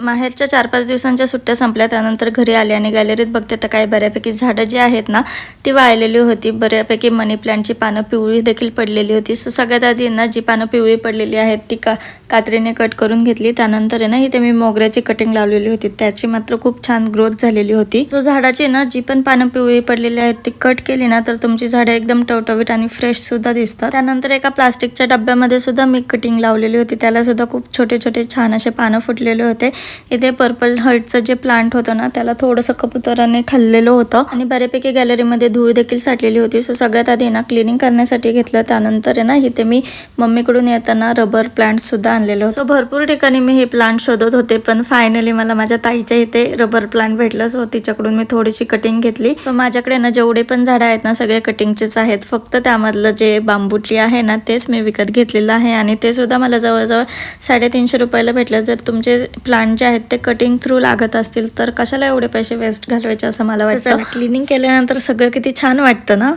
माहेरच्या 4-5 दिवसांच्या सुट्ट्या संपल्या त्यानंतर घरी आले आणि गॅलरीत बघते तर काही बऱ्यापैकी झाडं जी आहेत ना ती वाळलेली होती. बऱ्यापैकी मनी प्लांटची पानं पिवळी देखील पडलेली होती. सो सगळ्यात आधी ना जी पानं पिवळी पडलेली आहेत ती कात्रीने कट करून घेतली. त्यानंतर आहे ना इथे मी मोगऱ्याची कटिंग लावलेली होती, त्याची मात्र खूप छान ग्रोथ झालेली होती. सो झाडाची ना जी पण पानं पिवळी पडलेली आहेत ती कट केली ना तर तुमची झाडं एकदम टवटवीत आणि फ्रेश सुद्धा दिसतात. त्यानंतर एका प्लास्टिकच्या डब्यामध्ये सुद्धा मी कटिंग लावलेली होती, त्याला सुद्धा खूप छोटे छोटे छान असे पानं फुटलेले होते. इथे पर्पल हर्टचं जे प्लांट होतं ना त्याला थोडंसं कबुतराने खाल्लेलं होतं आणि बऱ्यापैकी गॅलरीमध्ये धूळ देखील साठलेली होती. सो सगळ्यात आधी ना क्लिनिंग करण्यासाठी घेतलं. त्यानंतर आहे ना इथे मी मम्मीकडून येताना रबर प्लांट सुद्धा आणलेलं होतं. सो भरपूर ठिकाणी मी हे प्लांट शोधत होते पण फायनली मला माझ्या ताईच्या इथे रबर प्लांट भेटलं. सो तिच्याकडून मी थोडीशी कटिंग घेतली. सो माझ्याकडे ना जेवढे पण झाडं आहेत ना सगळे कटिंगचेच आहेत, फक्त त्यामधलं जे बांबू ट्री आहे ना तेच मी विकत घेतलेलं आहे आणि ते सुद्धा मला जवळजवळ 350 रुपयाला भेटलं. जर तुमचे प्लांट जे आहेत ते कटिंग थ्रू लागत असतील तर कशाला एवढे पैसे वेस्ट घालवायचे असं मला वाटतं. क्लिनिंग केल्यानंतर सगळं किती छान वाटतं ना.